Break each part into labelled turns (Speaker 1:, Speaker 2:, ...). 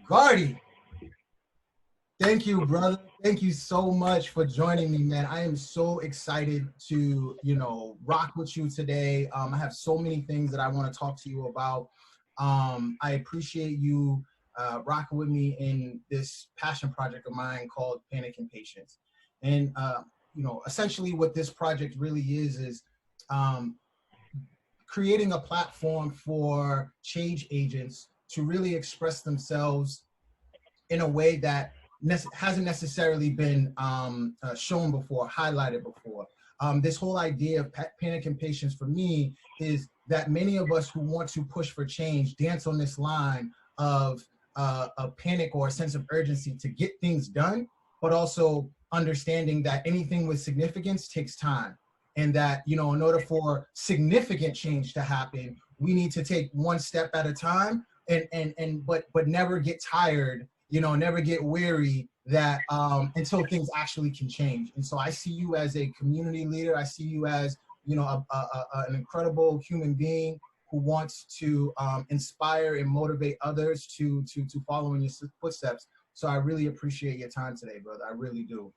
Speaker 1: Gardy, thank you, brother. Thank you so much for joining me, man. I am so excited to, rock with you today. I have so many things that I want to talk to you about. I appreciate you rocking with me in this passion project of mine called Panic and Patience. And, essentially what this project really is um, creating a platform for change agents to really express themselves in a way that hasn't necessarily been shown before, highlighted before. This whole idea of panic and patience for me is that many of us who want to push for change dance on this line of a panic or a sense of urgency to get things done, but also understanding that anything with significance takes time. And that, in order for significant change to happen, we need to take one step at a time but never get tired, never get weary that until things actually can change. And so I see you as a community leader. I see you as, an incredible human being who wants to inspire and motivate others to follow in your footsteps. So I really appreciate your time today, brother. I really do.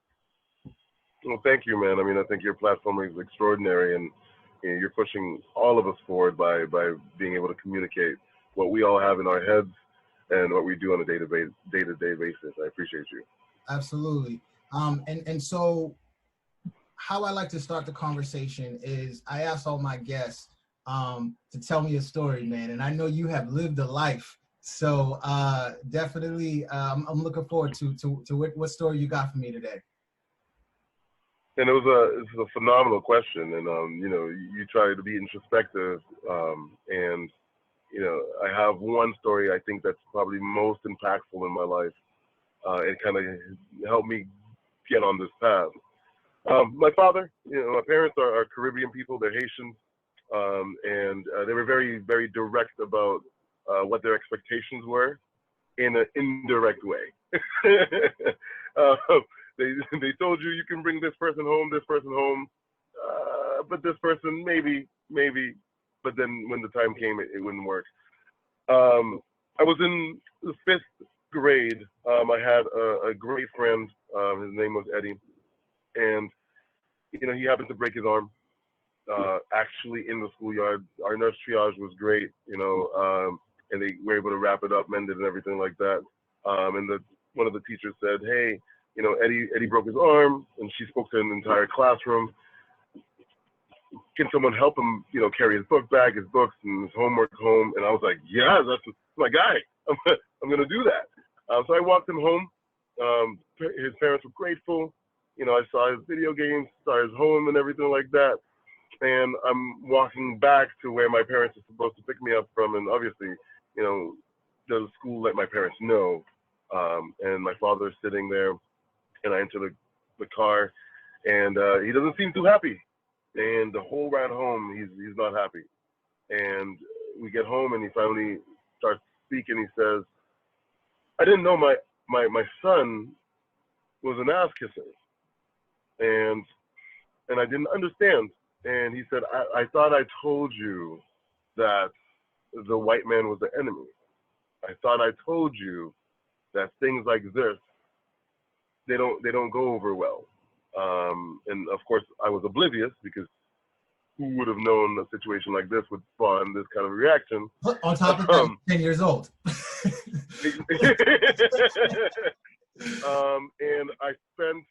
Speaker 2: Well, thank you, man. I mean, I think your platform is extraordinary, and you're pushing all of us forward by being able to communicate what we all have in our heads and what we do on a day-to-day basis. I appreciate you.
Speaker 1: Absolutely. And so how I like to start the conversation is I ask all my guests to tell me a story, man. And I know you have lived a life. So definitely, I'm looking forward to what story you got for me today.
Speaker 2: And it's a phenomenal question, and you try to be introspective, and I have one story I think that's probably most impactful in my life. It kind of helped me get on this path. My father, my parents are Caribbean people. They're Haitians, and they were very, very direct about what their expectations were in an indirect way. They told you can bring this person home, but this person maybe, but then when the time came, it wouldn't work. I was in the 5th grade. I had a great friend. His name was Eddie, and he happened to break his arm. Actually, in the schoolyard, our nurse triage was great. And they were able to wrap it up, mend it, and everything like that. And one of the teachers said, "Hey, Eddie broke his arm," and she spoke to an entire classroom. Can someone help him, carry his book bag, his books, and his homework home? And I was like, yeah, that's my guy. I'm going to do that. So I walked him home. His parents were grateful. I saw his video games, saw his home and everything like that. And I'm walking back to where my parents are supposed to pick me up from. And obviously, the school let my parents know. And my father's sitting there, and I enter the car, and he doesn't seem too happy. And the whole ride home, he's not happy. And we get home, and he finally starts speaking. He says, "I didn't know my son was an ass kisser, and I didn't understand." And he said, I thought I told you that the white man was the enemy. I thought I told you that things like this, they don't go over well." And of course, I was oblivious, because who would have known a situation like this would spawn this kind of reaction?
Speaker 1: On top of that, 10 years old.
Speaker 2: And I spent,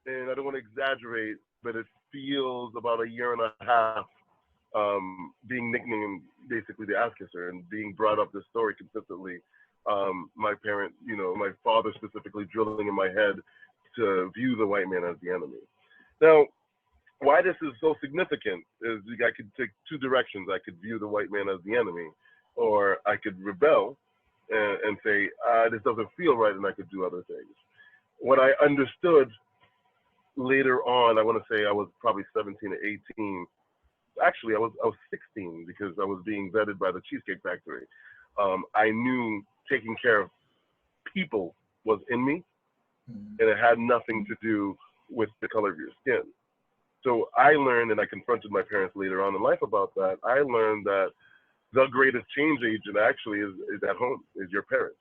Speaker 2: and I don't want to exaggerate, but it feels about a year and a half being nicknamed basically the ass kisser, and being brought up this story consistently. My parent, my father specifically, drilling in my head to view the white man as the enemy. Now, why this is so significant is I could take two directions. I could view the white man as the enemy, or I could rebel and say, this doesn't feel right, and I could do other things. What I understood later on, I want to say I was probably 17 or 18. Actually, I was 16, because I was being vetted by the Cheesecake Factory. I knew taking care of people was in me, and it had nothing to do with the color of your skin. So I learned, and I confronted my parents later on in life about that. I learned that the greatest change agent actually is at home, is your parents,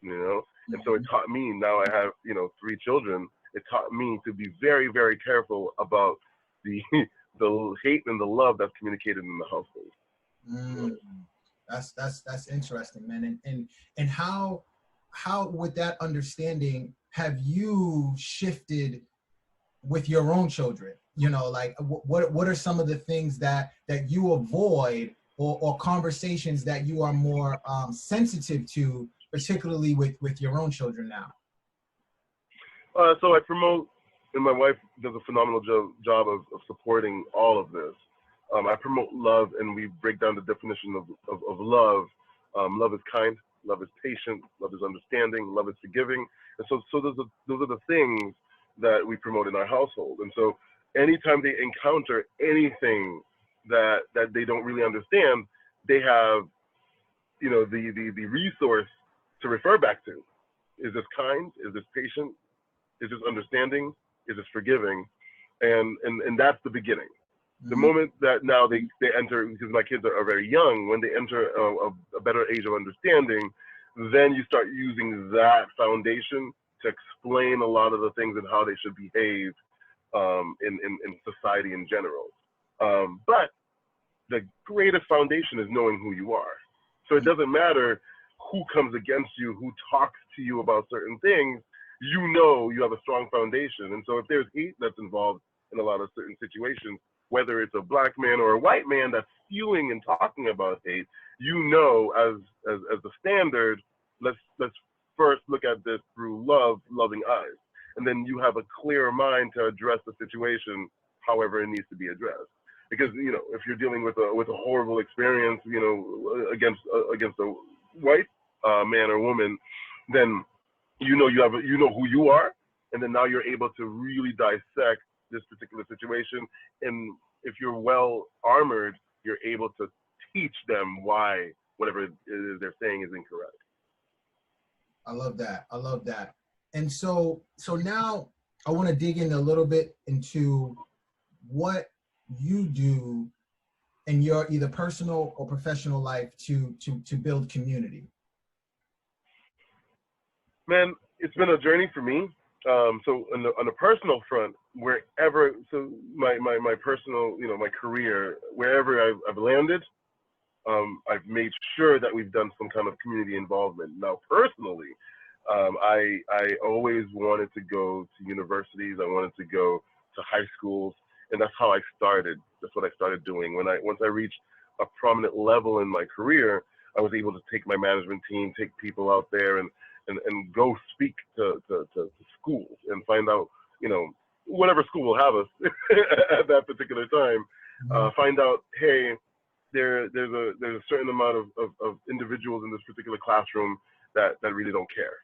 Speaker 2: you know? And so it taught me, now I have, you know, 3 children, it taught me to be very, very careful about the the hate and the love that's communicated in the household.
Speaker 1: That's interesting, man. And how with that understanding have you shifted with your own children? You know, like what are some of the things that you avoid, or conversations that you are more sensitive to, particularly with your own children now?
Speaker 2: So I promote, and my wife does a phenomenal job of supporting all of this. I promote love, and we break down the definition of love. Love is kind, love is patient, love is understanding, love is forgiving. And so those are the things that we promote in our household. And so anytime they encounter anything that they don't really understand, they have, you know, the resource to refer back to. Is this kind? Is this patient? Is this understanding? Is this forgiving? And that's the beginning. The moment that now they enter, because my kids are very young, when they enter a better age of understanding, then you start using that foundation to explain a lot of the things and how they should behave in society in general. But the greatest foundation is knowing who you are. So it doesn't matter who comes against you, who talks to you about certain things, you know you have a strong foundation. And so if there's hate that's involved in a lot of certain situations, whether it's a black man or a white man that's spewing and talking about hate, you know, as the standard, let's first look at this through loving eyes. And then you have a clearer mind to address the situation however it needs to be addressed. Because, you know, if you're dealing with a horrible experience, you know, against a white man or woman, then you know who you are, and then now you're able to really dissect this particular situation. And if you're well armored, you're able to teach them why whatever it is they're saying is incorrect.
Speaker 1: I love that. I love that. And so now I want to dig in a little bit into what you do in your either personal or professional life to build community.
Speaker 2: Man, it's been a journey for me. So on the personal front, wherever, so my personal, you know, my career, wherever I've landed, I've made sure that we've done some kind of community involvement. Now, personally, I always wanted to go to universities. I wanted to go to high schools, and that's how I started. That's what I started doing. Once I reached a prominent level in my career, I was able to take my management team, take people out there, and go speak to schools and find out, you know, whatever school will have us at that particular time. Find out, hey, there's a certain amount of individuals in this particular classroom that really don't care.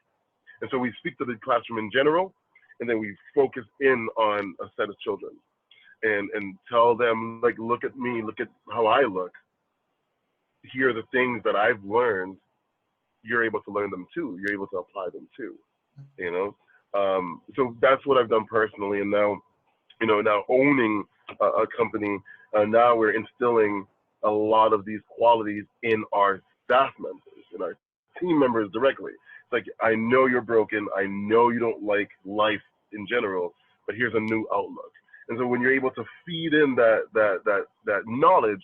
Speaker 2: And so we speak to the classroom in general, and then we focus in on a set of children and tell them, like, look at me, look at how I look. Here are the things that I've learned. You're able to learn them too. You're able to apply them too, you know? So that's what I've done personally. And now, you know, now owning a company, now we're instilling a lot of these qualities in our staff members, in our team members directly. It's like, I know you're broken. I know you don't like life in general, but here's a new outlook. And so when you're able to feed in that knowledge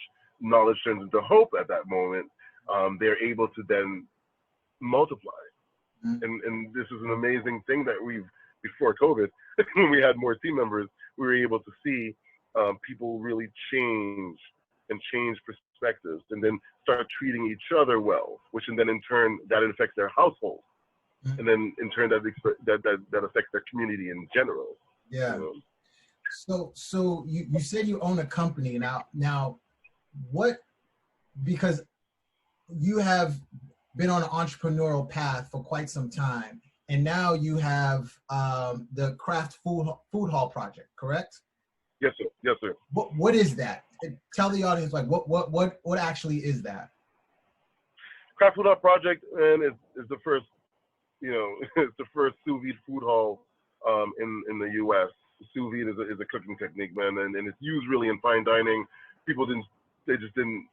Speaker 2: turns into hope at that moment. They're able to then multiply. And this is an amazing thing that before COVID, when we had more team members, we were able to see people really change perspectives, and then start treating each other well, which then in turn that affects their household, and then in turn that affects their community in general.
Speaker 1: Yeah. You know? So you said you own a company now. What, because you have been on an entrepreneurial path for quite some time, and now you have the Craft Food Hall project, correct?
Speaker 2: Yes, sir. Yes, sir.
Speaker 1: What is that? Tell the audience, like, what actually is that?
Speaker 2: Craft Food Hall project, and is the first, you know, it's the first sous vide food hall in the U.S. Sous vide is a cooking technique, man, and it's used really in fine dining. People just didn't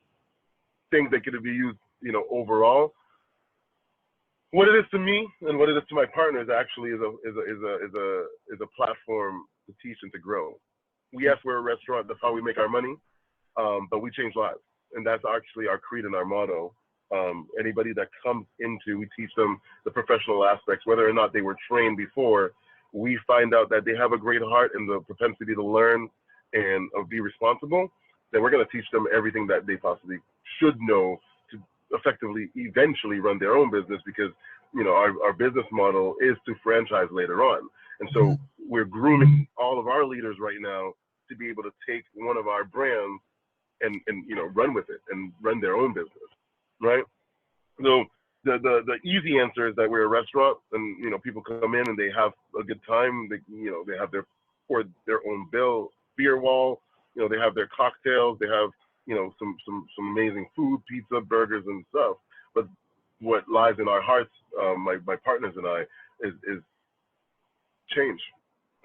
Speaker 2: think that could be used, overall. What it is to me and what it is to my partners actually is a platform to teach and to grow. Yes, we're a restaurant. That's how we make our money. But we change lives, and that's actually our creed and our motto. Anybody that comes into, we teach them the professional aspects, whether or not they were trained before. We find out that they have a great heart and the propensity to learn and be responsible. Then we're going to teach them everything that they possibly should know to effectively, eventually run their own business, because our business model is to franchise later on. And so we're grooming all of our leaders right now to be able to take one of our brands and run with it and run their own business, right? So the easy answer is that we're a restaurant, and people come in and they have a good time. They have their own beer wall. They have their cocktails. They have some amazing food, pizza, burgers, and stuff. But what lies in our hearts, my partners and I, is change.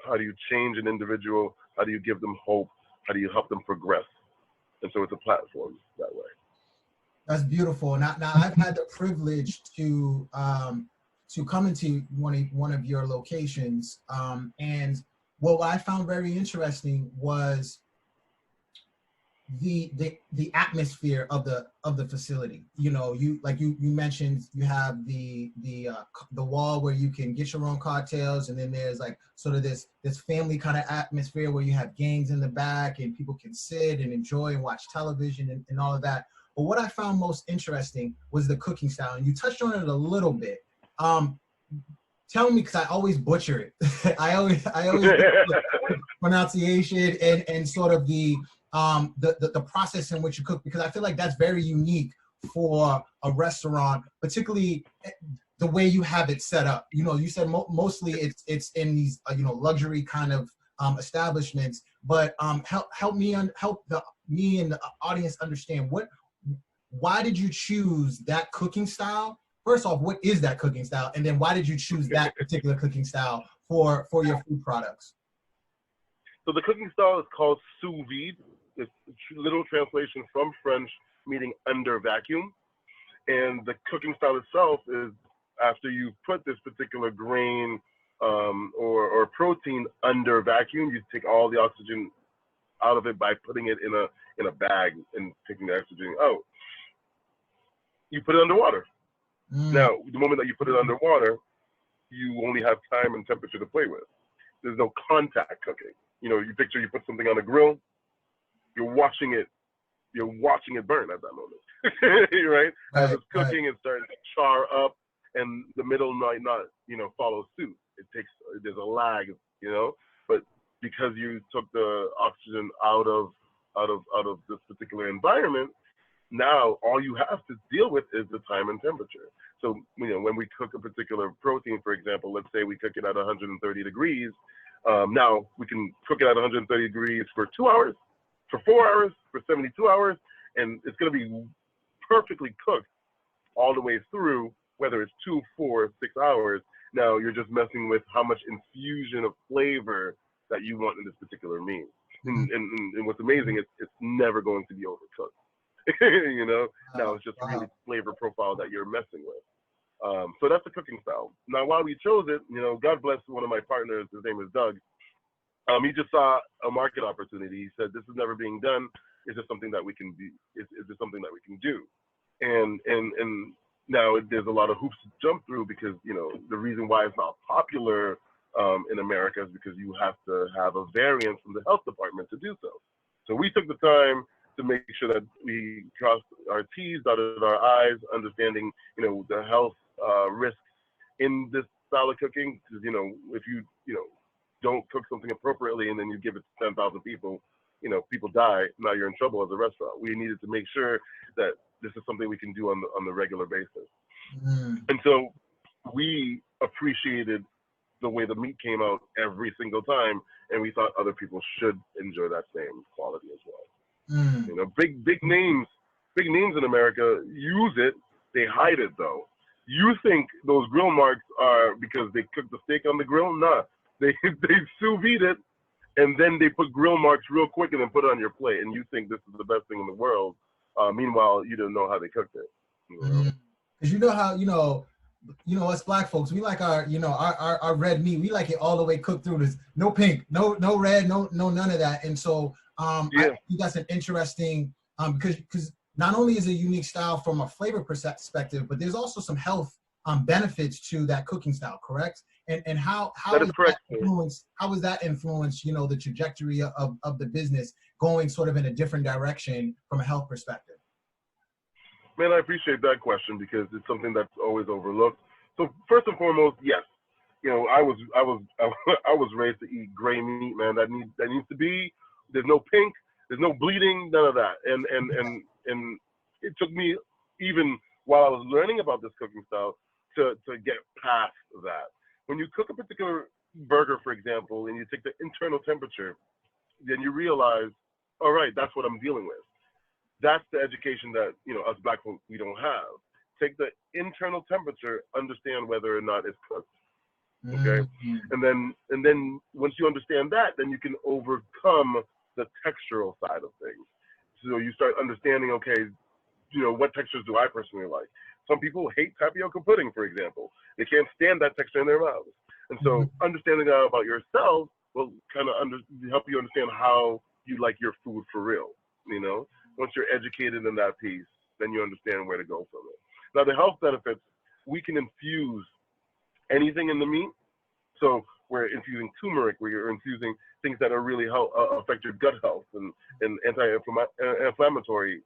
Speaker 2: How do you change an individual? How do you give them hope? How do you help them progress? And so it's a platform that way.
Speaker 1: That's beautiful. Now I've had the privilege to come into one of your locations, and what I found very interesting was the atmosphere of the facility. You mentioned you have the wall where you can get your own cocktails, and then there's like sort of this family kind of atmosphere where you have games in the back and people can sit and enjoy and watch television and all of that. But what I found most interesting was the cooking style, and you touched on it a little bit. Tell me, because I always butcher it. I always butcher the pronunciation and sort of the process in which you cook, because I feel like that's very unique for a restaurant, particularly the way you have it set up. You said mostly it's in these luxury kind of establishments, but help me and the audience understand why did you choose that cooking style? First off, what is that cooking style? And then why did you choose that particular cooking style for your food products?
Speaker 2: So the cooking style is called sous vide. It's a literal translation from French, meaning under vacuum. And the cooking style itself is, after you put this particular grain or protein under vacuum, you take all the oxygen out of it by putting it in a bag and taking the oxygen out. You put it underwater. Now, the moment that you put it underwater, you only have time and temperature to play with. There's no contact cooking. You picture you put something on a grill, you're watching it burn at that moment, right? As it's cooking, it's starting to char up, and the middle might not, follow suit. There's a lag, but because you took the oxygen out of this particular environment, now all you have to deal with is the time and temperature. So, when we cook a particular protein, for example, let's say we cook it at 130 degrees. Now we can cook it at 130 degrees for 2 hours, for 4 hours, for 72 hours, and it's going to be perfectly cooked all the way through, whether it's 2, 4, 6 hours. Now you're just messing with how much infusion of flavor that you want in this particular meal. And what's amazing is it's never going to be overcooked. Now it's just really flavor profile that you're messing with. So that's the cooking style. Now, why we chose it, God bless one of my partners, his name is Doug. He just saw a market opportunity. He said, this is never being done. Is this something that we can do? Is this something that we can do? And now there's a lot of hoops to jump through, because, the reason why it's not popular in America is because you have to have a variance from the health department to do so. So we took the time to make sure that we crossed our T's, dotted our I's, understanding, the health risks in this style of cooking. Because, if you don't cook something appropriately and then you give it to 10,000 people, people die. Now you're in trouble as a restaurant. We needed to make sure that this is something we can do on the regular basis. And so we appreciated the way the meat came out every single time, and we thought other people should enjoy that same quality as well. Big names in America use it. They hide it though. You think those grill marks are because they cook the steak on the grill? Nah, they sous vide it, and then they put grill marks real quick and then put it on your plate, and you think this is the best thing in the world. Meanwhile, you didn't know how they cooked it. You know?
Speaker 1: Because you know how, us black folks, we like our, our red meat. We like it all the way cooked through. There's no pink, no red, no none of that. And so I think that's an interesting, because not only is it a unique style from a flavor perspective, but there's also some health benefits to that cooking style, correct? And how
Speaker 2: that is correct.
Speaker 1: how was that influence, the trajectory of the business going sort of in a different direction from a health perspective?
Speaker 2: Man, I appreciate that question because it's something that's always overlooked. So first and foremost, yes, I was I was raised to eat gray meat, man. That needs to be. There's no pink, there's no bleeding, none of that. And it took me, even while I was learning about this cooking style, to get past that. When you cook a particular burger, for example, and you take the internal temperature, then you realize, all right, that's what I'm dealing with. That's the education that us black folks, we don't have. Take the internal temperature, understand whether or not it's cooked. Okay, and then once you understand that, then you can overcome the textural side of things. So you start understanding, okay, what textures do I personally like? Some people hate tapioca pudding, for example. They can't stand that texture in their mouths. And so understanding that about yourself will kind of help you understand how you like your food for real. Once you're educated in that piece, then you understand where to go from it. Now, the health benefits, we can infuse anything in the meat. So we're infusing turmeric, we're infusing things that are really affect your gut health and anti-inflammatory,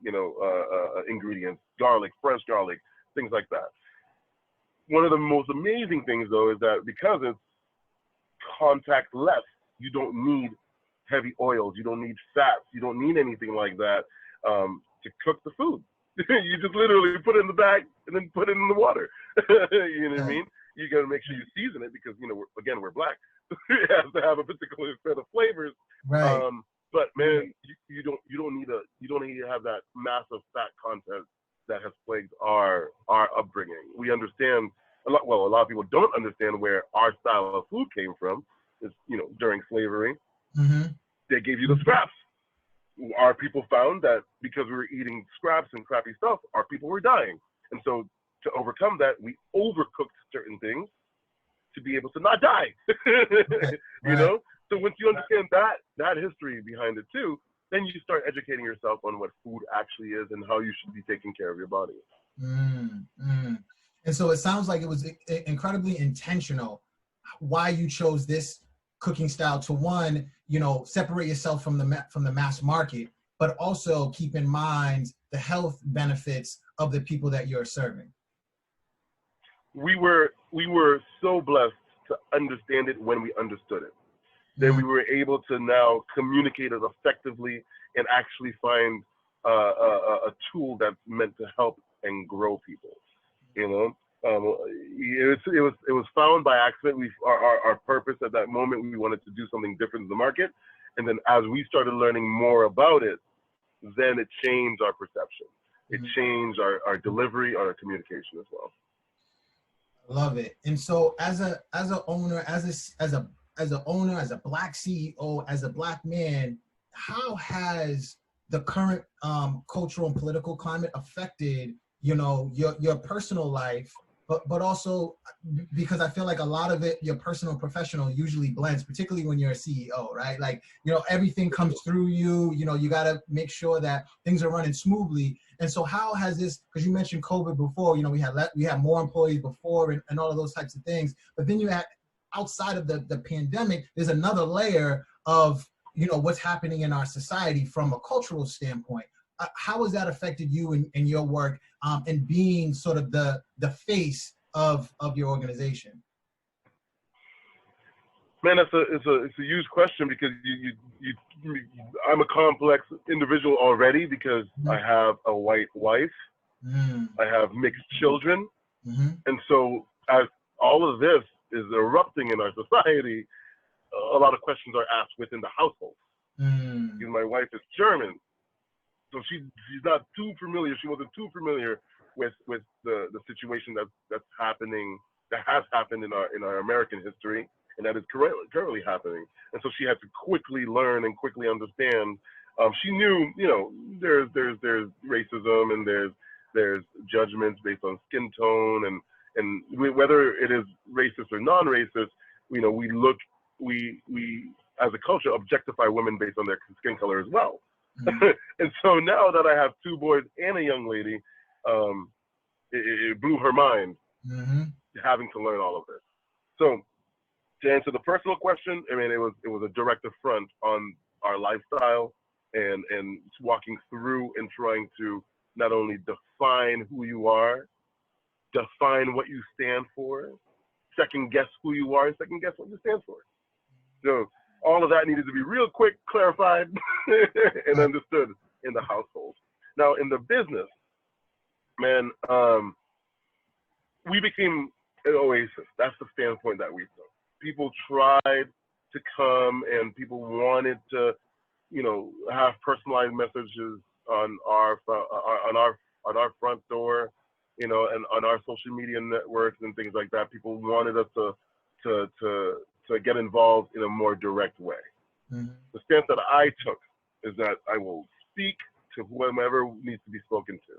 Speaker 2: ingredients, garlic, fresh garlic, things like that. One of the most amazing things, though, is that because it's contact-less, you don't need heavy oils, you don't need fats, you don't need anything like that to cook the food. You just literally put it in the bag and then put it in the water. You know what I mean? You got to make sure you season it because we're black. It has to have a particular set of flavors.
Speaker 1: Right.
Speaker 2: But man, you don't need to have that massive fat content that has plagued our upbringing. We understand a lot of people don't understand where our style of food came from. Is during slavery, they gave you the scraps. Our people found that because we were eating scraps and crappy stuff, our people were dying. And so to overcome that, we overcooked certain things to be able to not die. Right. So once you understand that history behind it too, then you start educating yourself on what food actually is and how you should be taking care of your body.
Speaker 1: And so it sounds like it was incredibly intentional why you chose this cooking style to, one, separate yourself from the mass market, but also keep in mind the health benefits of the people that you're serving.
Speaker 2: We were so blessed to understand it when we understood it. Then we were able to now communicate it effectively and actually find a tool that's meant to help and grow people. It was found by accident. Our purpose at that moment, we wanted to do something different in the market, and then as we started learning more about it, then it changed our perception. It changed our delivery, our communication as well.
Speaker 1: Love it. And so, as a owner, as a Black CEO, as a Black man, how has the current cultural and political climate affected your personal life? But also because I feel like a lot of it, your personal and professional usually blends, particularly when you're a CEO, right? Like, everything comes through you, you got to make sure that things are running smoothly. And so how has this, because you mentioned COVID before, we had more employees before and all of those types of things. But then you had, outside of the pandemic, there's another layer of, what's happening in our society from a cultural standpoint. How has that affected you in your work and being sort of the face of your organization?
Speaker 2: Man, it's a huge question because I'm a complex individual already because I have a white wife, I have mixed children, and so as all of this is erupting in our society, a lot of questions are asked within the household. Because my wife is German. So she's not too familiar. She wasn't too familiar with the situation that's happening, that has happened in our American history, and that is currently happening. And so she had to quickly learn and quickly understand She knew, you know, there's racism and there's judgments based on skin tone and whether it is racist or non-racist, you know, we as a culture objectify women based on their skin color as well. Mm-hmm. And so now that I have 2 boys and a young lady, it blew her mind, mm-hmm, having to learn all of this. So to answer the personal question, I mean, it was a direct affront on our lifestyle and walking through and trying to not only define who you are, define what you stand for, second guess who you are, and second guess what you stand for. So all of that needed to be real quick, clarified, and understood in the household. Now in the business, man, we became an oasis. That's the standpoint that we took. People tried to come and people wanted to, you know, have personalized messages on our front door, you know, and on our social media networks and things like that. People wanted us to get involved in a more direct way. Mm-hmm. The stance that I took is that I will speak to whomever needs to be spoken to,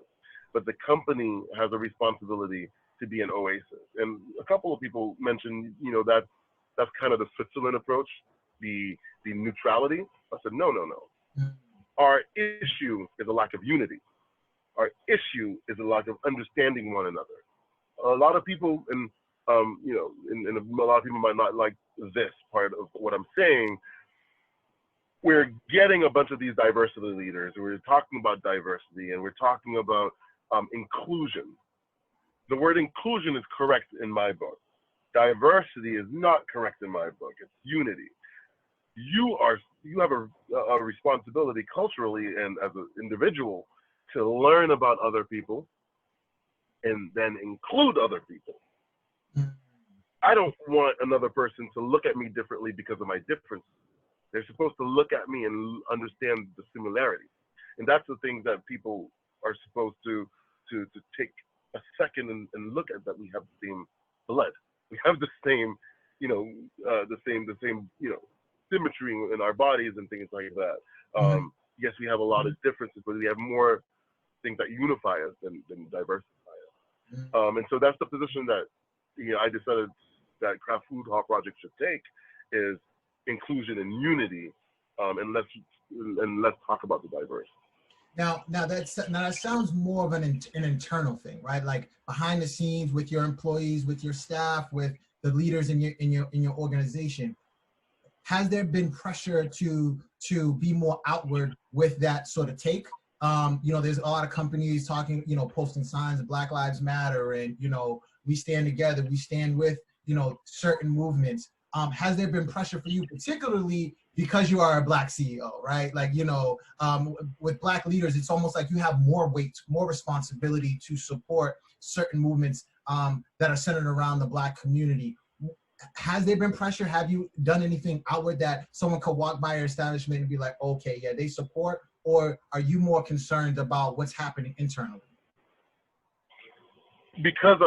Speaker 2: but the company has a responsibility to be an oasis. And a couple of people mentioned, you know, that's kind of the Switzerland approach, the neutrality. I said, no. Mm-hmm. Our issue is a lack of unity. Our issue is a lack of understanding one another. A lot of people, and you know, and a lot of people might not like this part of what I'm saying. We're getting a bunch of these diversity leaders. We're talking about diversity, and we're talking about inclusion. The word inclusion is correct in my book. Diversity is not correct in my book. It's unity. You have a responsibility culturally and as an individual to learn about other people and then include other people. I don't want another person to look at me differently because of my differences. They're supposed to look at me and understand the similarities. And that's the thing that people are supposed to take a second and look at, that we have the same blood. We have the same, you know, the same, you know, symmetry in our bodies and things like that. Mm-hmm. Yes, we have a lot of differences, but we have more things that unify us than diversify us. Mm-hmm. And so that's the position that, you know, I decided that Craft Food Hall Project should take, is inclusion and unity, and let's talk about the diversity.
Speaker 1: Now that sounds more of an internal thing, right? Like behind the scenes with your employees, with your staff, with the leaders in your organization. Has there been pressure to be more outward with that sort of take? You know, there's a lot of companies talking, you know, posting signs of Black Lives Matter and, you know, we stand together, we stand with, you know, certain movements. Has there been pressure for you, particularly because you are a Black CEO, right? Like, you know, with Black leaders, it's almost like you have more weight, more responsibility to support certain movements that are centered around the Black community. Has there been pressure? Have you done anything outward that someone could walk by your establishment and be like, okay, yeah, they support? Or are you more concerned about what's happening internally?
Speaker 2: Because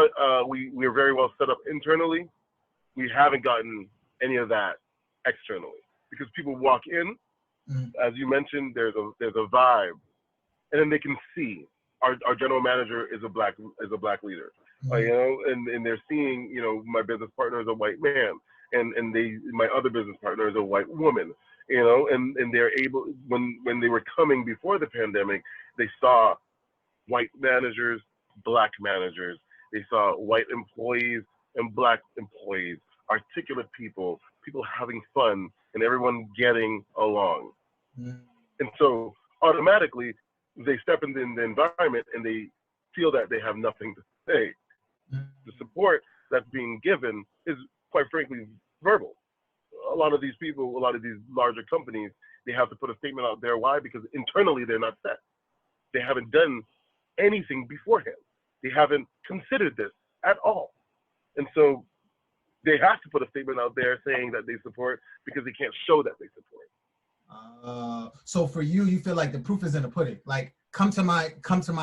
Speaker 2: we're very well set up internally, we haven't gotten any of that externally. Because people walk in, as you mentioned, there's a vibe, and then they can see our general manager is a black leader, you know, and they're seeing, you know, my business partner is a white man, and my other business partner is a white woman, you know, and they're able, when they were coming before the pandemic, they saw white managers, Black managers, they saw white employees and Black employees, articulate people having fun, and everyone getting along. And so automatically they step into the environment and they feel that they have nothing to say. The support that's being given is, quite frankly, verbal. A lot of these people, a lot of these larger companies, they have to put a statement out there. Why? Because internally they're not set. They haven't done anything beforehand. They haven't considered this at all. And so they have to put a statement out there saying that they support, because they can't show that they support.
Speaker 1: So for you, you feel like the proof is in the pudding. Like, come to my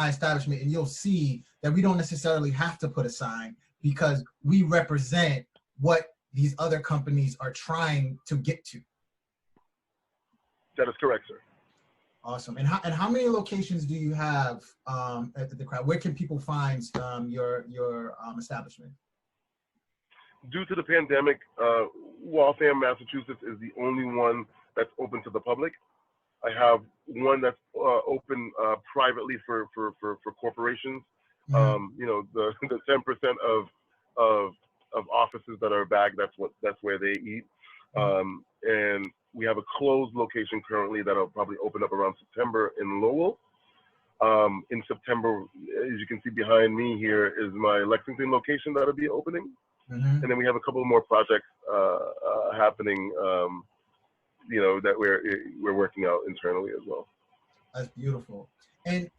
Speaker 1: establishment and you'll see that we don't necessarily have to put a sign, because we represent what these other companies are trying to get to.
Speaker 2: That is correct, sir.
Speaker 1: Awesome. And how many locations do you have at the crowd? Where can people find your establishment?
Speaker 2: Due to the pandemic, Waltham, Massachusetts is the only one that's open to the public. I have one that's open privately for corporations.
Speaker 1: Mm-hmm.
Speaker 2: You know, the 10% of offices that are bagged, that's where they eat. And we have a closed location currently that'll probably open up around September in Lowell. In September, as you can see behind me here, is my Lexington location that'll be opening.
Speaker 1: Mm-hmm.
Speaker 2: And then we have a couple more projects happening, you know, that we're working out internally as well.
Speaker 1: That's beautiful. And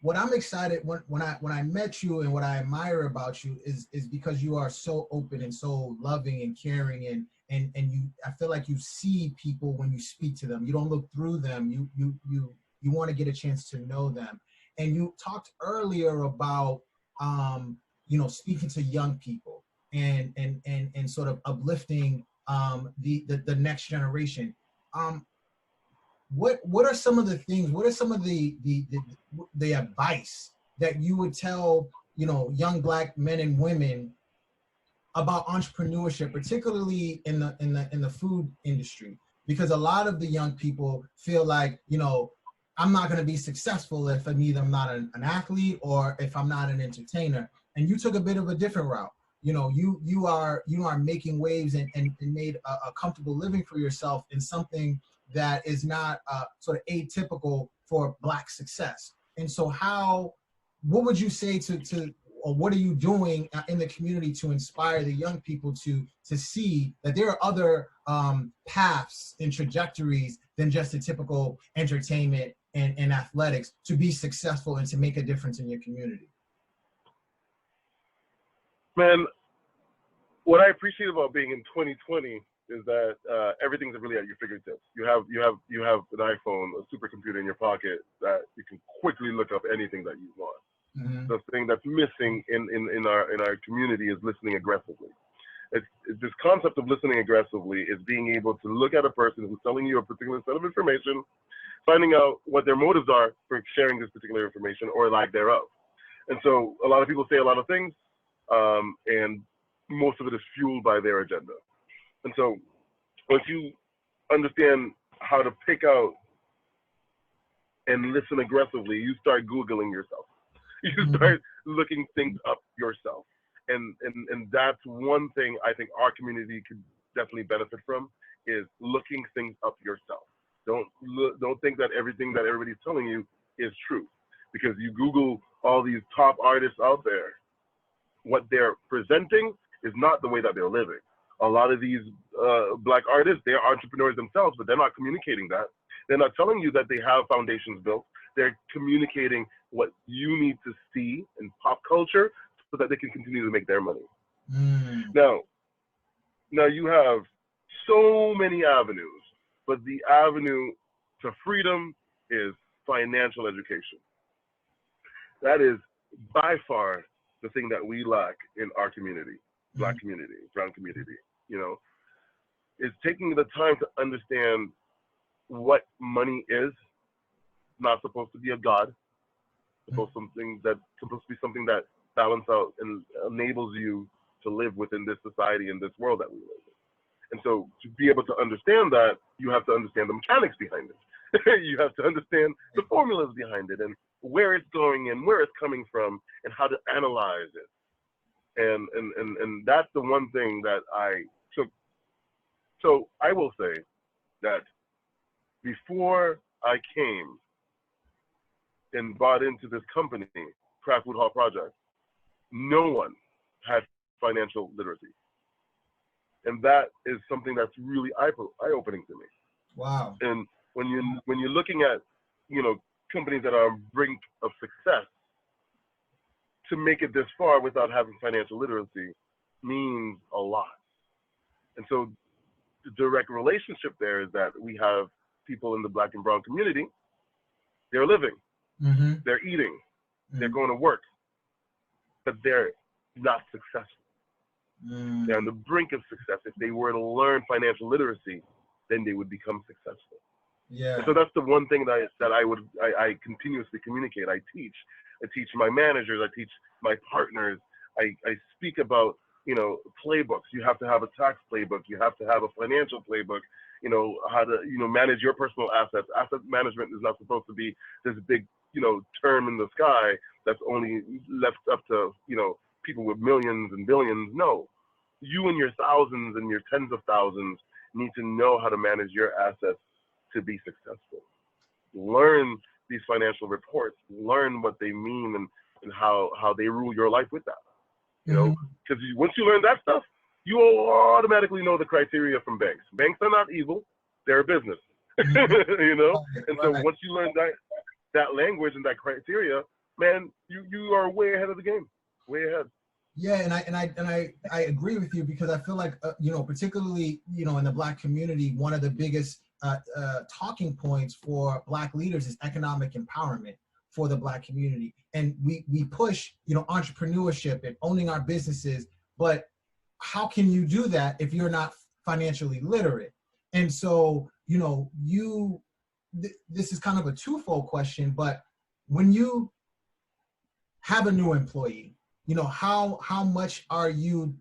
Speaker 1: what I'm excited when I met you and what I admire about you is because you are so open and so loving and caring and you, I feel like you see people when you speak to them. You don't look through them. You want to get a chance to know them. And you talked earlier about you know, speaking to young people and sort of uplifting the next generation. What are some of the things, what are some of the advice that you would tell, you know, young Black men and women about entrepreneurship, particularly in the food industry? Because a lot of the young people feel like, you know, I'm not going to be successful if I'm not an athlete or if I'm not an entertainer. And you took a bit of a different route. You know, you are making waves and made a comfortable living for yourself in something that is not sort of atypical for Black success. And so what would you say or what are you doing in the community to inspire the young people to see that there are other paths and trajectories than just a typical entertainment and athletics to be successful and to make a difference in your community?
Speaker 2: Man, what I appreciate about being in 2020 is that everything's really at your fingertips. You have an iPhone, a supercomputer in your pocket that you can quickly look up anything that you want.
Speaker 1: Mm-hmm.
Speaker 2: The thing that's missing in our community is listening aggressively. It's this concept of listening aggressively is being able to look at a person who's telling you a particular set of information, finding out what their motives are for sharing this particular information or lack thereof. And so a lot of people say a lot of things, and most of it is fueled by their agenda. And so once you understand how to pick out and listen aggressively, you start Googling yourself. You start looking things up yourself. And that's one thing I think our community could definitely benefit from, is looking things up yourself. Don't think that everything that everybody's telling you is true, because you Google all these top artists out there, what they're presenting is not the way that they're living. A lot of these Black artists, they're entrepreneurs themselves, but they're not communicating that. They're not telling you that they have foundations built. They're communicating what you need to see in pop culture so that they can continue to make their money. Now you have so many avenues, but the avenue to freedom is financial education. That is by far the thing that we lack in our community, Black community, brown community, you know, is taking the time to understand what money is. Not supposed to be a god. Supposed to be something that balances out and enables you to live within this society and this world that we live in. And so to be able to understand that, you have to understand the mechanics behind it. You have to understand the formulas behind it and where it's going and where it's coming from and how to analyze it. And that's the one thing that I took. So I will say that before I came and bought into this company, Craft Food Hall Project, no one had financial literacy. And that is something that's really eye-opening to me.
Speaker 1: Wow.
Speaker 2: And when you're looking at, you know, companies that are on brink of success, to make it this far without having financial literacy means a lot. And so the direct relationship there is that we have people in the Black and brown community, they're living, they're eating, they're going to work, but they're not successful. They're on the brink of success. If they were to learn financial literacy, then they would become successful.
Speaker 1: Yeah.
Speaker 2: And so that's the one thing I continuously communicate. I teach my managers, I teach my partners. I speak about, playbooks. You have to have a tax playbook. You have to have a financial playbook. How to, manage your personal assets. Asset management is not supposed to be this big, term in the sky that's only left up to, people with millions and billions. No, you and your thousands and your tens of thousands need to know how to manage your assets to be successful. Learn these financial reports, learn what they mean, and how they rule your life with that. Because once you learn that stuff, you will automatically know the criteria from banks. Banks are not evil; they're a business. And so once you learn that language and that criteria, man, you are way ahead of the game, way ahead.
Speaker 1: Yeah, and I agree with you, because I feel like particularly in the Black community, one of the biggest talking points for Black leaders is economic empowerment for the Black community, and we push entrepreneurship and owning our businesses, but how can you do that if you're not financially literate? And so this is kind of a twofold question, but when you have a new employee, how much are you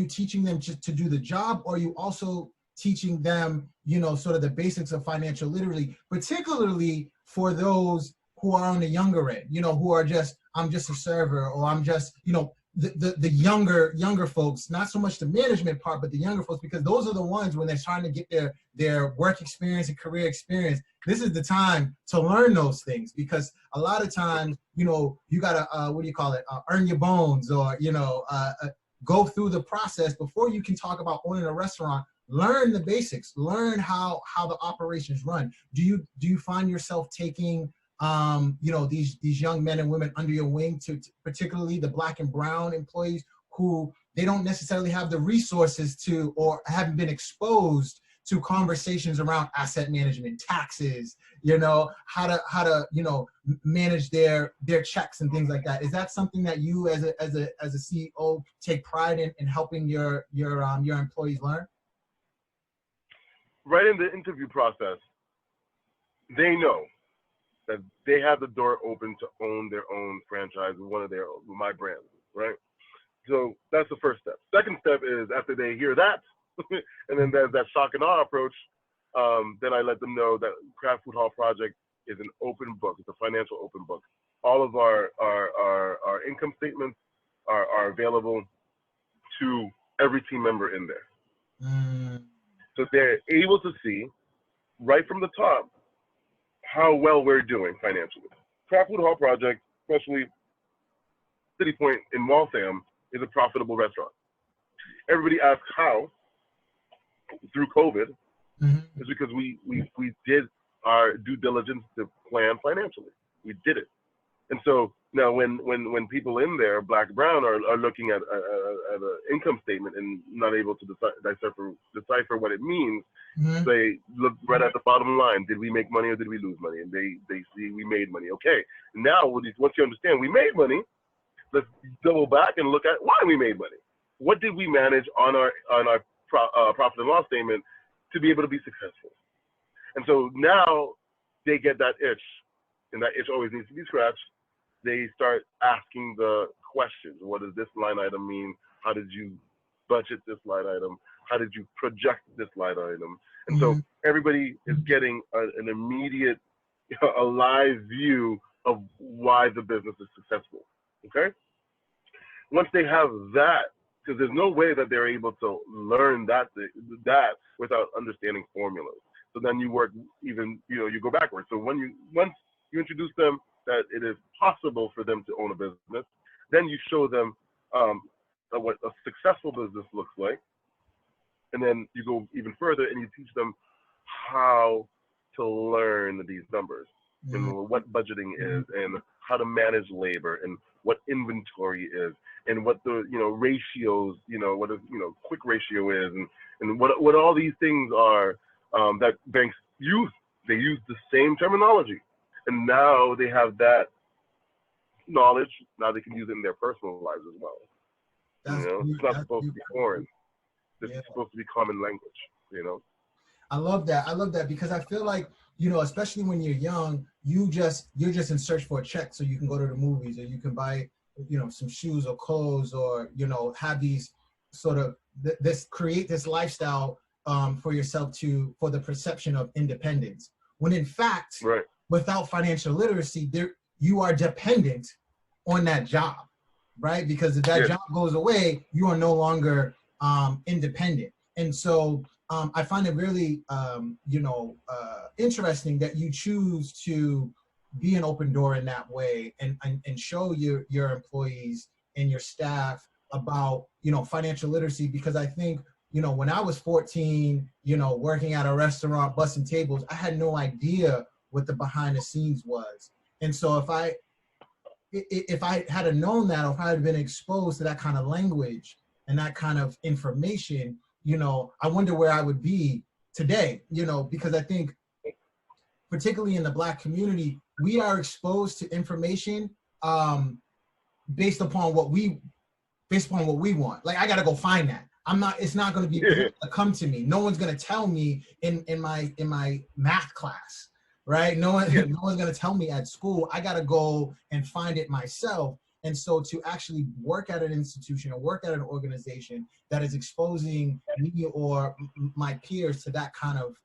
Speaker 1: teaching them just to do the job, or are you also teaching them sort of the basics of financial literacy, particularly for those who are on the younger end, who are just, I'm just a server, or I'm just the younger folks, not so much the management part, but the younger folks, because those are the ones when they're trying to get their work experience and career experience. This is the time to learn those things, because a lot of times, you gotta, earn your bones, or, go through the process before you can talk about owning a restaurant. Learn the basics, learn how the operations run. Do you find yourself taking these young men and women under your wing, to particularly the Black and brown employees who they don't necessarily have the resources to, or haven't been exposed to conversations around asset management, taxes, how to manage their checks and things like that? Is that something that you as a CEO take pride in helping your employees learn?
Speaker 2: Right in the interview process, they know that they have the door open to own their own franchise with one of my brands, right? So that's the first step. Second step is, after they hear that, and then there's that shock and awe approach, then I let them know that Craft Food Hall Project is an open book. It's a financial open book. All of our income statements are available to every team member in there. So they're able to see right from the top how well we're doing financially. Craft Food Hall Project, especially City Point in Waltham, is a profitable restaurant. Everybody asks how. Through COVID, is because we did our due diligence to plan financially. We did it. And so now when people in there, Black, brown, are looking at an income statement and not able to decipher what it means, they look right at the bottom line. Did we make money or did we lose money? And they see we made money. Okay. Now, once you understand we made money, let's double back and look at why we made money. What did we manage on our profit and loss statement to be able to be successful? And so now they get that itch, and that itch always needs to be scratched. They start asking the questions. What does this line item mean? How did you budget this line item? How did you project this line item? And so everybody is getting an immediate, a live view of why the business is successful. Okay? Once they have that, because there's no way that they're able to learn that without understanding formulas. So then you work even, you go backwards. So once you introduce them that it is possible for them to own a business, then you show them what a successful business looks like. And then you go even further and you teach them how to learn these numbers and what budgeting is, and how to manage labor, and what inventory is, and what the ratios, what a quick ratio is, and what all these things are that banks use. They use the same terminology, and now they have that knowledge. Now they can use it in their personal lives as well. It's not supposed to be foreign. This is supposed to be common language.
Speaker 1: I love that. I love that because I feel like, you know, especially when you're young, you're just in search for a check so you can go to the movies or you can buy, you know, some shoes or clothes or, you know, have these sort of create this lifestyle for yourself for the perception of independence. When in fact,
Speaker 2: Right.
Speaker 1: without financial literacy, you are dependent on that job, right? Because if that job goes away, you are no longer independent. And so I find it really, you know, interesting that you choose to be an open door in that way and show your employees and your staff about, you know, financial literacy. Because I think, you know, when I was 14, you know, working at a restaurant, bussing tables, I had no idea what the behind the scenes was. And so if I had known that, or if I had been exposed to that kind of language and that kind of information, you know, I wonder where I would be today, you know, because I think particularly in the Black community, we are exposed to information based upon what we want. Like, I got to go find that. It's not going to be come to me. No one's going to tell me in my math class, right? No one's going to tell me at school. I got to go and find it myself. And so to actually work at an institution or work at an organization that is exposing me or my peers to that kind of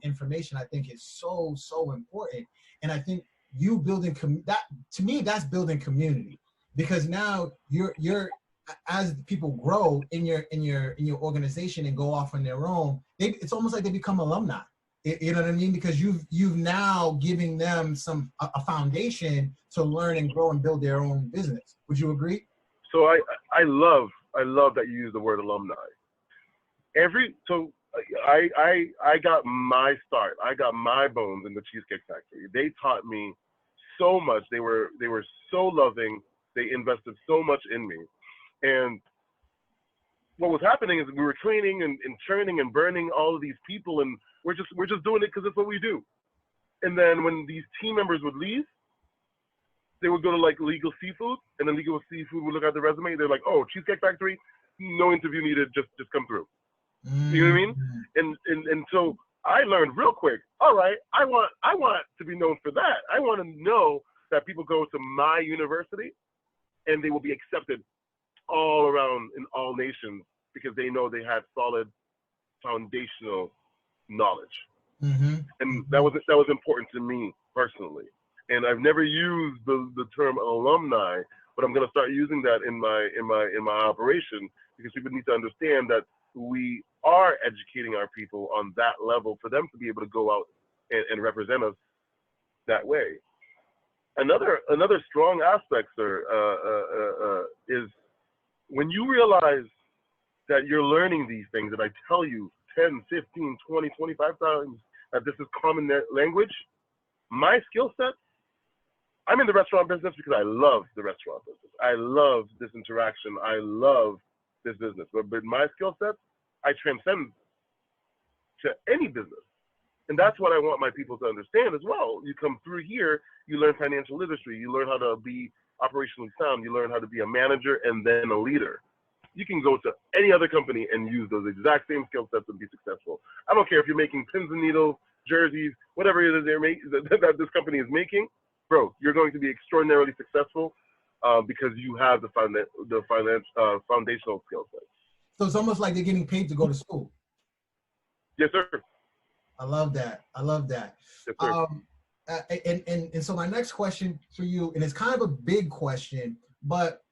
Speaker 1: information, I think is so, so important. And I think you building that, to me, that's building community, because now you're as people grow in your organization and go off on their own, it's almost like they become alumni. You know what I mean? Because you've now giving them a foundation to learn and grow and build their own business. Would you agree?
Speaker 2: So I love that you use the word alumni. I got my start. I got my bones in the Cheesecake Factory. They taught me so much. They were so loving. They invested so much in me. And what was happening is we were training and churning and burning all of these people, and we're just doing it because it's what we do. And then when these team members would leave, they would go to like Legal Seafood, and then Legal Seafood would look at the resume. They're like, "Oh, Cheesecake Factory, no interview needed. Just come through." You know what I mean? And so I learned real quick. All right, I want to be known for that. I want to know that people go to my university, and they will be accepted all around in all nations because they know they had solid foundational knowledge. And that was important to me personally. And I've never used the term alumni, but I'm going to start using that in my operation, because people need to understand that we are educating our people on that level for them to be able to go out and represent us that way. Another strong aspect, sir, is when you realize that you're learning these things, that I tell you 10, 15, 20, 25 times that this is common language, my skill set, I'm in the restaurant business because I love the restaurant business. I love this interaction. I love this business. But my skill set, I transcend to any business. And that's what I want my people to understand as well. You come through here, you learn financial literacy, you learn how to be operationally sound, you learn how to be a manager and then a leader. You can go to any other company and use those exact same skill sets and be successful. I don't care if you're making pins and needles, jerseys, whatever it is that this company is making, bro, you're going to be extraordinarily successful because you have the foundational skill set.
Speaker 1: So it's almost like they're getting paid to go to school.
Speaker 2: Yes, sir.
Speaker 1: I love that. I love that.
Speaker 2: Yes, sir.
Speaker 1: And so my next question for you, and it's kind of a big question, but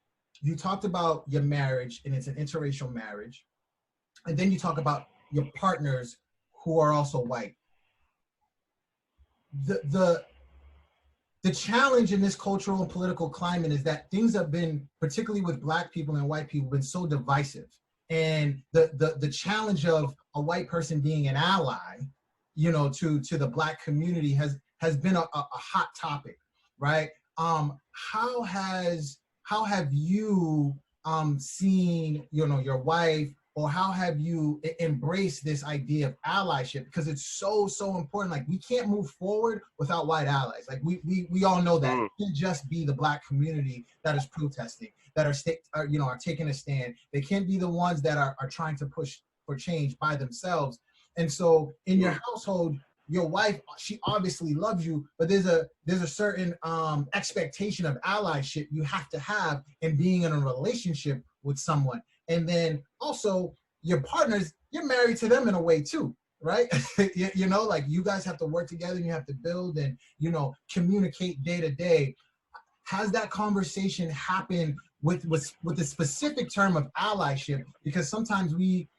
Speaker 1: you talked about your marriage, and it's an interracial marriage. And then you talk about your partners who are also white. The challenge in this cultural and political climate is that things have been, particularly with Black people and white people, been so divisive. And the challenge of a white person being an ally, you know, to the Black community has been a hot topic, right? How have you seen, you know, your wife, or how have you embraced this idea of allyship? Because it's so important. Like, we can't move forward without white allies. Like, we all know that. It can't just be the Black community that is protesting, that are taking a stand. They can't be the ones that are trying to push for change by themselves. And so in your household, your wife, she obviously loves you, but there's a certain expectation of allyship you have to have in being in a relationship with someone. And then also your partners, you're married to them in a way too, right? You know, like you guys have to work together and you have to build and, you know, communicate day to day. Has that conversation happened with the specific term of allyship? Because sometimes we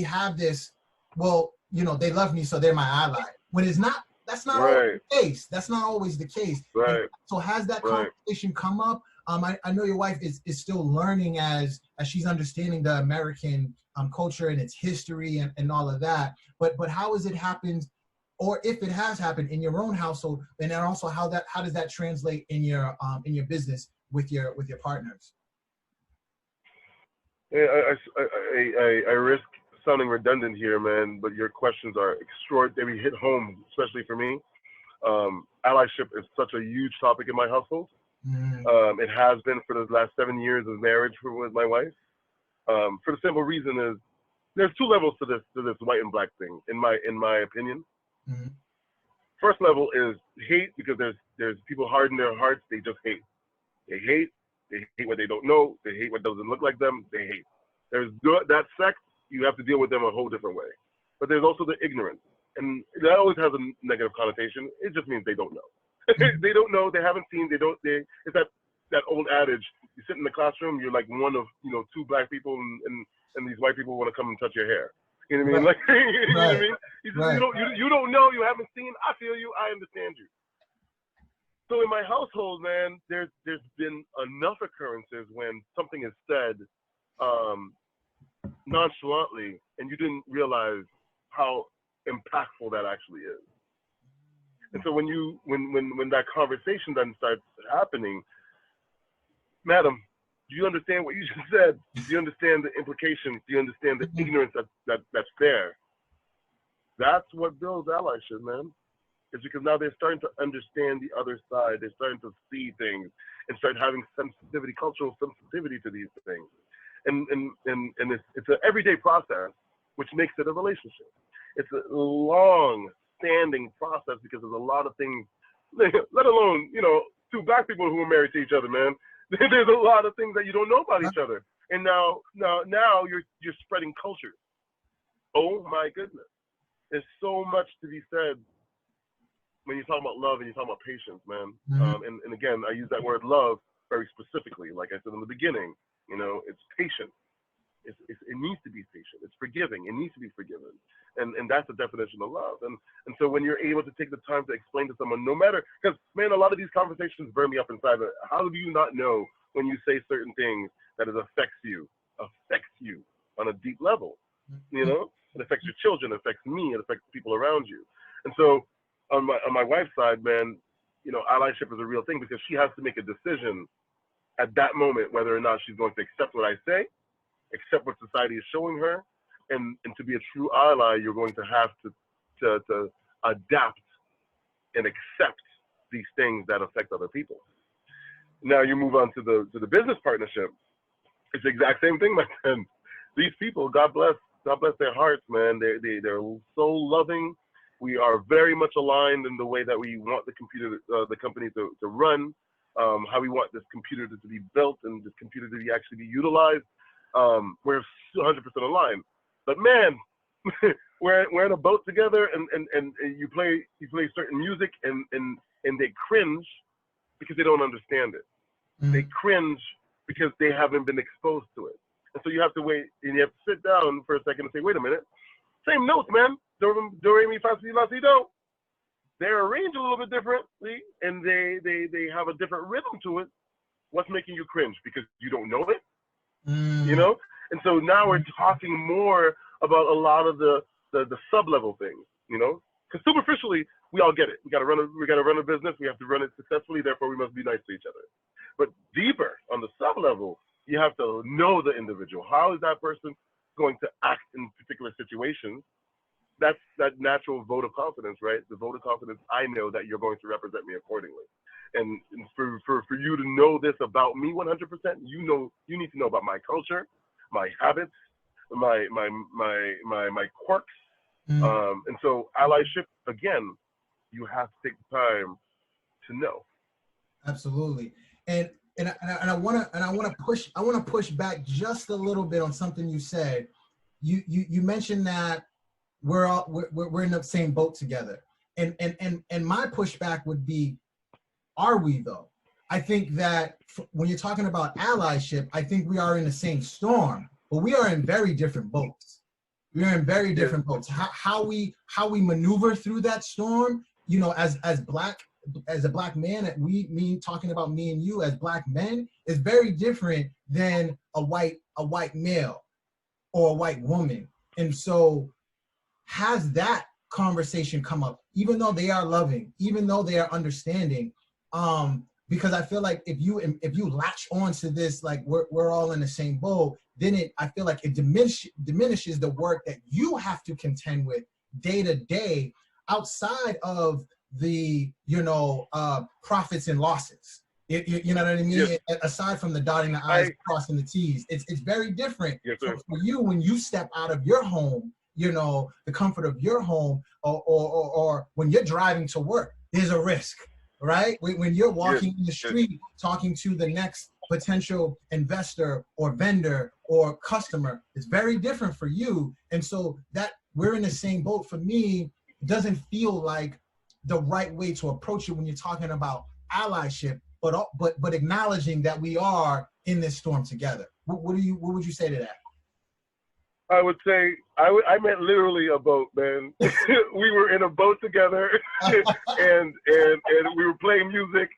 Speaker 1: have this, well, you know, they love me, so they're my ally. When it's not, that's not always the case. That's not always the case.
Speaker 2: Right.
Speaker 1: And so has that conversation come up? I know your wife is still learning as she's understanding the American culture and its history and all of that. But how has it happened, or if it has happened in your own household, and then also how does that translate in your business with your partners?
Speaker 2: Yeah, I risk sounding redundant here, man, but your questions are extraordinary. They hit home, especially for me. Allyship is such a huge topic in my household. It has been for the last 7 years of marriage with my wife. For the simple reason is there's two levels to this white and black thing, in my opinion. First level is hate, because there's people hard in their hearts. They just hate. They hate what they don't know. They hate what doesn't look like them. They hate. There's that sect. You have to deal with them a whole different way. But there's also the ignorance, and that always has a negative connotation. It just means they don't know. They don't know. They haven't seen. It's that old adage. You sit in the classroom. You're like one of two black people, and these white people want to come and touch your hair. You know what I mean? Like, you know what I mean? You don't know. You haven't seen. I feel you. I understand you. So in my household, man, there's been enough occurrences when something is said nonchalantly, and you didn't realize how impactful that actually is. And so when that conversation then starts happening, madam, do you understand what you just said? Do you understand the implications? Do you understand the ignorance that's there? That's what builds allyship, man. It's because now they're starting to understand the other side. They're starting to see things and start having sensitivity, cultural sensitivity to these things. And it's an everyday process, which makes it a relationship. It's a long-standing process because there's a lot of things, let alone, two black people who are married to each other, man. There's a lot of things that you don't know about each other. And now you're spreading cultures. Oh my goodness. There's so much to be said when you talk about love and you talk about patience, man. And again, I use that word love very specifically. Like I said in the beginning, it's patient. It needs to be patient. It's forgiving. It needs to be forgiven. And that's the definition of love. And so when you're able to take the time to explain to someone, no matter, because, man, a lot of these conversations burn me up inside. But how do you not know when you say certain things that it affects you on a deep level? It affects your children, it affects me, it affects people around you. And so on my wife's side, man, allyship is a real thing because she has to make a decision at that moment whether or not she's going to accept what I say, accept what society is showing her, and to be a true ally, you're going to have to adapt and accept these things that affect other people. Now you move on to the business partnership. It's the exact same thing, my friend. These people, God bless their hearts, man. They're so loving. We are very much aligned in the way that we want the company to run, how we want this computer to be built and this computer to actually be utilized. We're 100% aligned. But man, we're in a boat together, and you play certain music, and they cringe because they don't understand it. They cringe because they haven't been exposed to it. And so you have to wait, and you have to sit down for a second and say, wait a minute, same notes, man. Do, re, mi, fa, si, la, si, do. They're arranged a little bit differently, and they have a different rhythm to it. What's making you cringe? Because you don't know it, And so now we're talking more about a lot of the sub-level things, Because superficially, we all get it. We gotta run a business. We have to run it successfully. Therefore, we must be nice to each other. But deeper on the sub-level, you have to know the individual. How is that person going to act in particular situations? That's that natural vote of confidence, right? The vote of confidence. I know that you're going to represent me accordingly. And for you to know this about me 100%, you need to know about my culture, my habits, my quirks,
Speaker 1: Mm,
Speaker 2: And so allyship, again, you have to take the time to know.
Speaker 1: absolutely. And I want to push back just a little bit on something you said. You mentioned that we're in the same boat together. And my pushback would be, are we though? I think that when you're talking about allyship, I think we are in the same storm, but we are in very different boats. We are in very
Speaker 2: Yes,
Speaker 1: different boats. How we maneuver through that storm, you know, as a black man, talking about me and you as black men, is very different than a white male or a white woman. And so has that conversation come up, even though they are loving, even though they are understanding, because I feel like if you latch on to this, like we're all in the same boat, then I feel like it diminishes the work that you have to contend with day to day, outside of the profits and losses. You know what I mean?
Speaker 2: yes,
Speaker 1: Aside from the dotting the I's, crossing the T's, it's very different.
Speaker 2: yes,
Speaker 1: So
Speaker 2: sir.
Speaker 1: for you, when you step out of your home, you know, the comfort of your home, or when you're driving to work, there's a risk, right? When you're
Speaker 2: Yes,
Speaker 1: walking in the
Speaker 2: yes,
Speaker 1: street talking to the next potential investor or vendor or customer, it's very different for you. And so that we're in the same boat, for me, doesn't feel like the right way to approach it when you're talking about allyship, but acknowledging that we are in this storm together. What would you say to that?
Speaker 2: I would say I meant literally a boat, man. We were in a boat together, and we were playing music,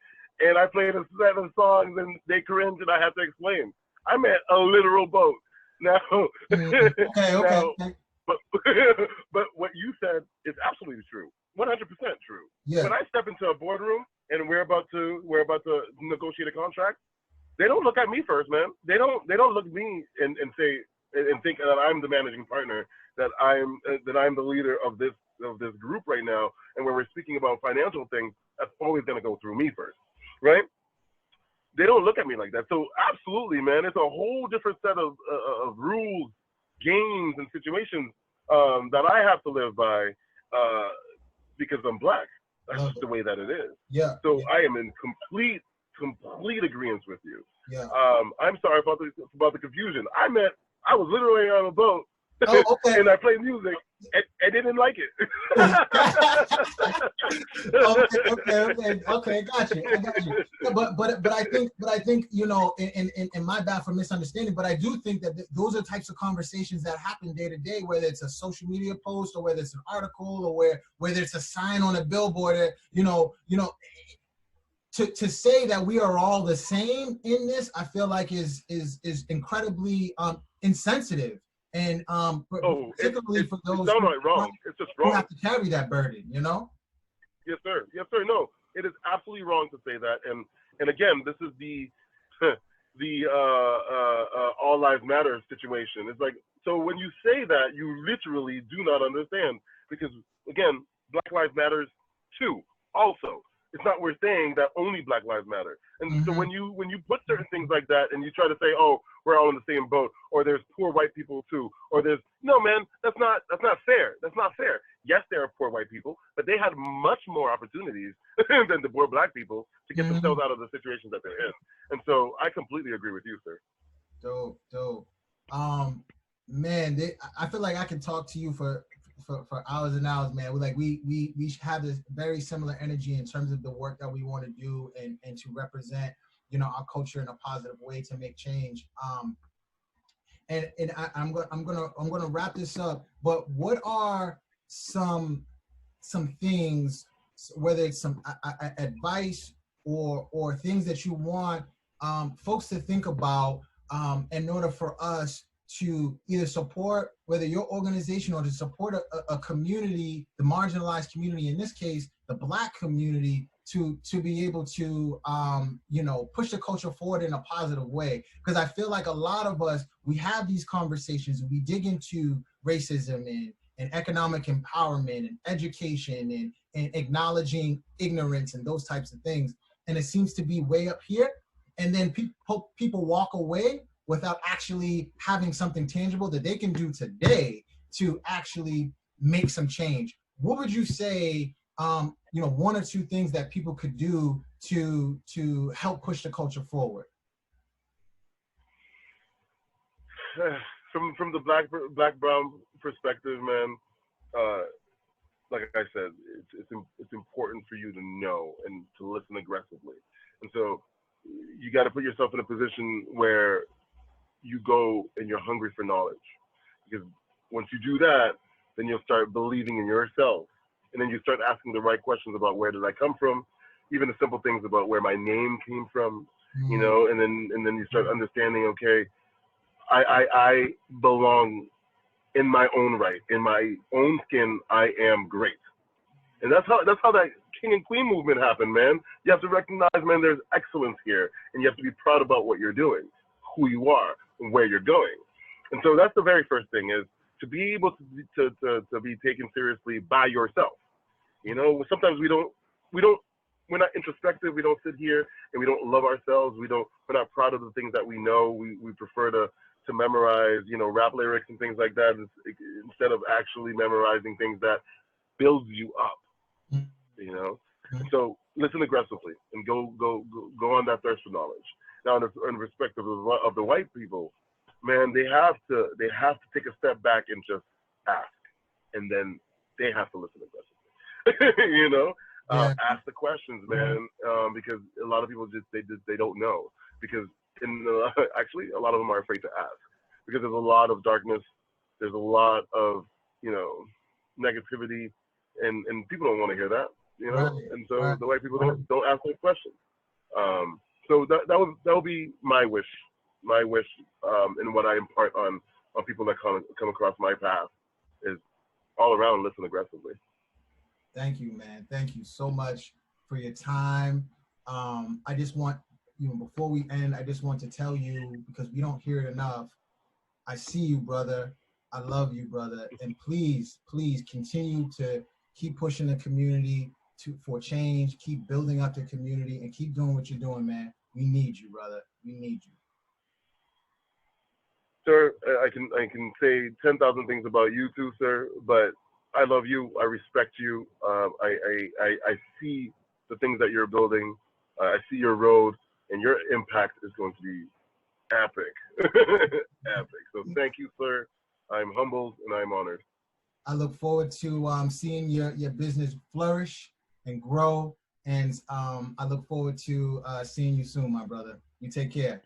Speaker 2: and I played a set of songs, and they cringed, and I had to explain. I meant a literal boat. Now,
Speaker 1: Okay.
Speaker 2: now, but but what you said is absolutely true, 100% true.
Speaker 1: Yeah.
Speaker 2: When I step into a boardroom and we're about to negotiate a contract, they don't look at me first, man. They don't look at me and say and think that I'm the managing partner, that I'm the leader of this group right now. And when we're speaking about financial things, that's always going to go through me first, right? They don't look at me like that. So absolutely, man, it's a whole different set of rules, games, and situations that I have to live by because I'm black. That's just the way that it is.
Speaker 1: Yeah.
Speaker 2: So I am in complete agreement with you.
Speaker 1: Yeah.
Speaker 2: I'm sorry about the confusion. I was literally on a boat,
Speaker 1: Oh, okay.
Speaker 2: and I played music, and they didn't like it.
Speaker 1: Okay. Got you. I got you. Yeah, but I think you know, in my bad for misunderstanding, but I do think that those are types of conversations that happen day to day, whether it's a social media post or whether it's an article or whether it's a sign on a billboard. To say that we are all the same in this, I feel like is incredibly insensitive, and particularly for those
Speaker 2: it's downright wrong. It's just wrong.
Speaker 1: who have to carry that burden, you know?
Speaker 2: Yes, sir. Yes, sir. No, it is absolutely wrong to say that. And again, this is the all lives matter situation. It's like, so when you say that, you literally do not understand, because again, Black Lives Matters too. Also, it's not we're saying that only Black Lives Matter. And so when you put certain things like that and you try to say, oh, we're all in the same boat, or there's poor white people too, or there's no, man, that's not fair. That's not fair. Yes, there are poor white people, but they had much more opportunities than the poor black people to get themselves out of the situations that they're in. And so I completely agree with you, sir.
Speaker 1: Dope. Man, I feel like I can talk to you for hours and hours, man. We have this very similar energy in terms of the work that we want to do and to represent, you know, our culture in a positive way to make change. I'm gonna wrap this up. But what are some things, whether it's some advice or things that you want folks to think about in order for us to either support, whether your organization, or to support a community, the marginalized community, in this case, the Black community, to be able to, push the culture forward in a positive way? Because I feel like a lot of us, we have these conversations, we dig into racism and economic empowerment and education and acknowledging ignorance and those types of things. And it seems to be way up here. And then people walk away without actually having something tangible that they can do today to actually make some change. What would you say, you know, one or two things that people could do to help push the culture forward?
Speaker 2: From the black brown perspective, man, uh, like I said, it's important for you to know and to listen aggressively. And so you got to put yourself in a position where you go and you're hungry for knowledge. Because once you do that, then you'll start believing in yourself. And then you start asking the right questions about where did I come from, even the simple things about where my name came from, you know, and then you start understanding, okay, I belong in my own right, in my own skin, I am great. And that's how that king and queen movement happened, man. You have to recognize, man, there's excellence here, and you have to be proud about what you're doing, who you are, and where you're going. And so that's the very first thing, is to be able to be taken seriously by yourself. You know, sometimes we're not introspective. We don't sit here and we don't love ourselves. We're not proud of the things that we know. We prefer to memorize, you know, rap lyrics and things like that instead of actually memorizing things that builds you up, you know. So listen aggressively and go on that thirst for knowledge. Now, in respect of the white people, man, they have to take a step back and just ask, and then they have to listen aggressively. You know, ask the questions, man, because a lot of people they don't know, because actually a lot of them are afraid to ask, because there's a lot of darkness, there's a lot of, you know, negativity, and people don't want to hear that, you know. And so the white people don't ask those questions. So that would be my wish, and what I impart on people that come across my path is all around listen aggressively.
Speaker 1: Thank you, man. Thank you so much for your time. I just want, you know, before we end, I just want to tell you, because we don't hear it enough, I see you, brother. I love you, brother. And please, please continue to keep pushing the community for change, keep building up the community, and keep doing what you're doing, man. We need you, brother. We need you.
Speaker 2: Sir, I can say 10,000 things about you too, sir, but I love you. I respect you. I see the things that you're building. I see your road, and your impact is going to be epic. Epic. So thank you, sir. I'm humbled and I'm honored.
Speaker 1: I look forward to seeing your business flourish and grow. And I look forward to seeing you soon, my brother. You take care.